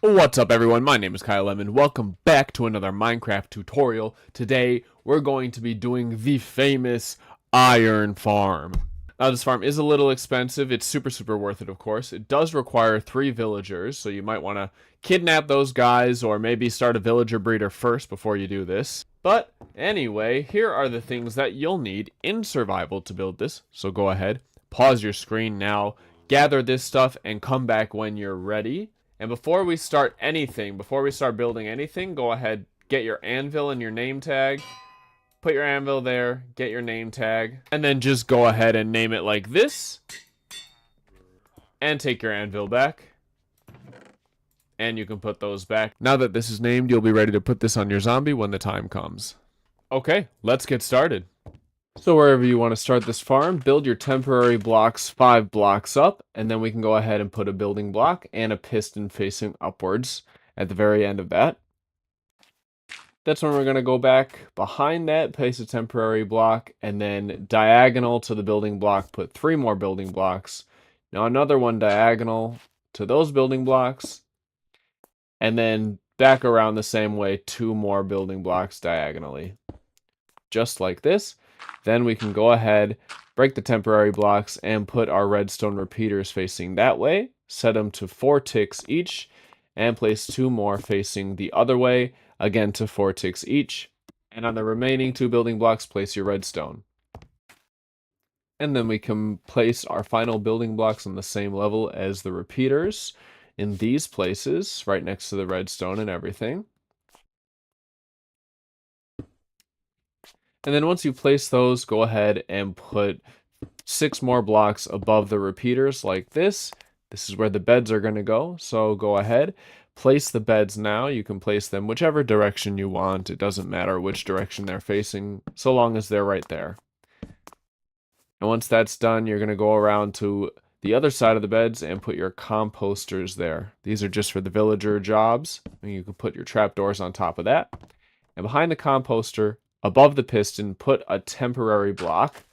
What's up everyone, my name is Kyle Lemon. Welcome back to another Minecraft tutorial. Today we're going to be doing the famous iron farm. Now this farm is a little expensive, it's super worth it of course. It does require 3 villagers, so you might want to kidnap those guys or maybe start a villager breeder first before you do this. But anyway, here are the things that you'll need in survival to build this. So go ahead, pause your screen now, gather this stuff and come back when you're ready. And before we start building anything, go ahead, get your anvil and your name tag. Put your anvil there, get your name tag, and then just go ahead and name it like this. And take your anvil back. And you can put those back. Now that this is named, you'll be ready to put this on your zombie when the time comes. Okay, let's get started. So wherever you want to start this farm, build your temporary blocks 5 blocks up, and then we can go ahead and put a building block and a piston facing upwards at the very end of that. That's when we're going to go back behind that, place a temporary block, and then diagonal to the building block, put 3 more building blocks. Now another one diagonal to those building blocks, and then back around the same way, 2 more building blocks diagonally. Just like this. Then we can go ahead, break the temporary blocks, and put our redstone repeaters facing that way. Set them to 4 ticks each, and place 2 more facing the other way, again to 4 ticks each. And on the remaining 2 building blocks, place your redstone. And then we can place our final building blocks on the same level as the repeaters in these places, right next to the redstone and everything. And then once you place those, go ahead and put 6 more blocks above the repeaters like this. This is where the beds are going to go. So go ahead, place the beds now. You can place them whichever direction you want. It doesn't matter which direction they're facing, so long as they're right there. And once that's done, you're going to go around to the other side of the beds and put your composters there. These are just for the villager jobs. And you can put your trapdoors on top of that. And behind the composter, above the piston, put a temporary block.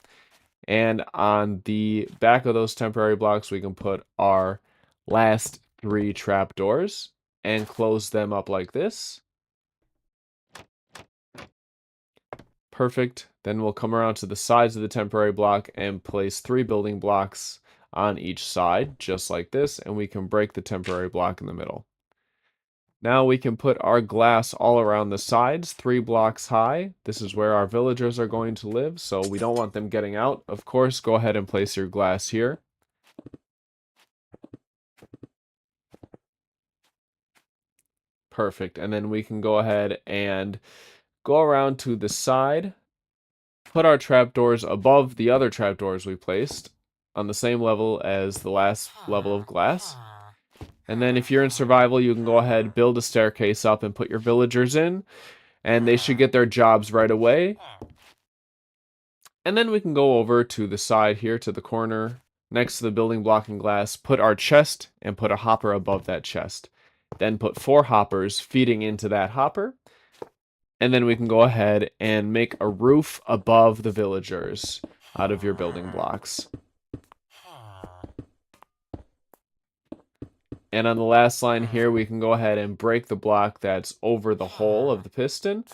And on the back of those temporary blocks, we can put our last 3 trapdoors and close them up like this. Perfect. Then we'll come around to the sides of the temporary block and place 3 building blocks on each side, just like this. And we can break the temporary block in the middle. Now we can put our glass all around the sides, 3 blocks high. This is where our villagers are going to live, so we don't want them getting out. Of course, go ahead and place your glass here. Perfect. And then we can go ahead and go around to the side, put our trapdoors above the other trapdoors we placed on the same level as the last level of glass. And then if you're in survival, you can go ahead, build a staircase up and put your villagers in. And they should get their jobs right away. And then we can go over to the side here, to the corner, next to the building block and glass, put our chest and put a hopper above that chest. Then put 4 hoppers feeding into that hopper. And then we can go ahead and make a roof above the villagers out of your building blocks. And on the last line here, we can go ahead and break the block that's over the hole of the piston.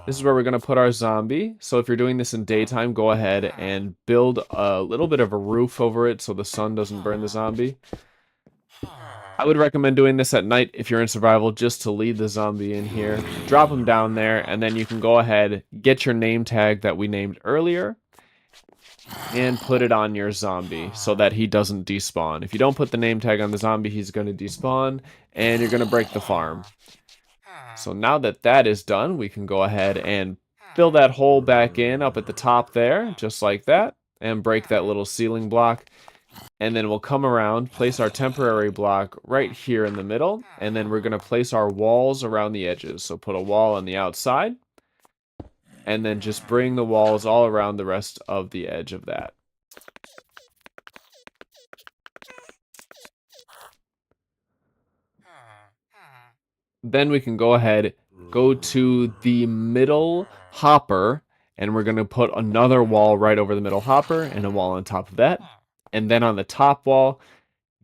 This is where we're going to put our zombie. So if you're doing this in daytime, go ahead and build a little bit of a roof over it so the sun doesn't burn the zombie. I would recommend doing this at night if you're in survival, just to lead the zombie in here. Drop him down there, and then you can go ahead, get your name tag that we named earlier, and put it on your zombie so that he doesn't despawn. If you don't put the name tag on the zombie, he's going to despawn and you're going to break the farm. So now that that is done, we can go ahead and fill that hole back in up at the top there, just like that, and break that little ceiling block. And then we'll come around, place our temporary block right here in the middle, and then we're going to place our walls around the edges. So put a wall on the outside, and then just bring the walls all around the rest of the edge of that. Then we can go ahead, go to the middle hopper, and we're going to put another wall right over the middle hopper and a wall on top of that. And then on the top wall,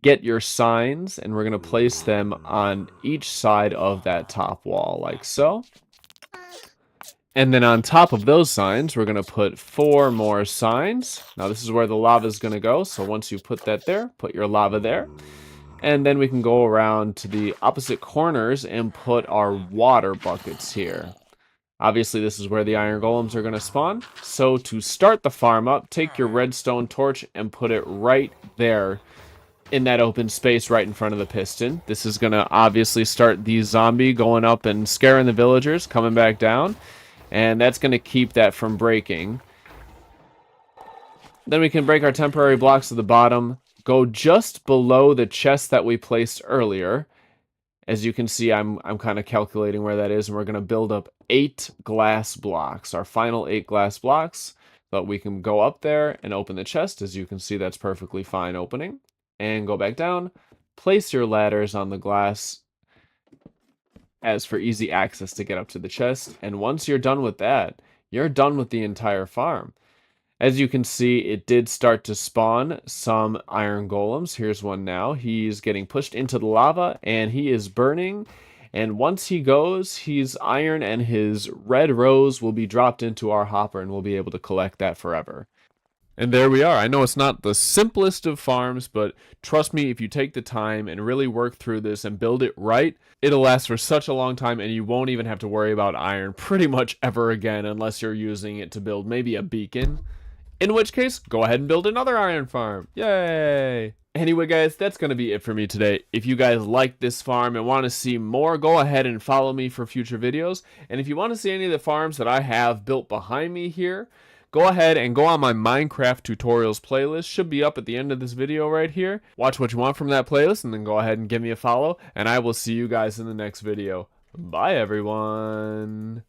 get your signs, and we're going to place them on each side of that top wall, like so. And then on top of those signs, we're going to put 4 more signs. Now this is where the lava is going to go, so once you put that there, put your lava there. And then we can go around to the opposite corners and put our water buckets here. Obviously, this is where the iron golems are going to spawn. So to start the farm up, take your redstone torch and put it right there in that open space right in front of the piston. This is going to obviously start the zombie going up and scaring the villagers, coming back down. And that's going to keep that from breaking. Then we can break our temporary blocks at the bottom. Go just below the chest that we placed earlier. As you can see, I'm kind of calculating where that is, and we're going to build up 8 glass blocks, our final 8 glass blocks. But we can go up there and open the chest. As you can see, that's perfectly fine opening. And go back down. Place your ladders on the glass as for easy access to get up to the chest. And once you're done with that, you're done with the entire farm. As you can see, it did start to spawn some iron golems. Here's one now. He's getting pushed into the lava, and he is burning. And once he goes, he's iron, and his red rose will be dropped into our hopper, and we'll be able to collect that forever. And there we are. I know it's not the simplest of farms, but trust me, if you take the time and really work through this and build it right, it'll last for such a long time, and you won't even have to worry about iron pretty much ever again unless you're using it to build maybe a beacon. In which case, go ahead and build another iron farm. Yay! Anyway, guys, that's going to be it for me today. If you guys like this farm and want to see more, go ahead and follow me for future videos. And if you want to see any of the farms that I have built behind me here, go ahead and go on my Minecraft tutorials playlist. Should be up at the end of this video right here. Watch what you want from that playlist, and then go ahead and give me a follow. And I will see you guys in the next video. Bye, everyone.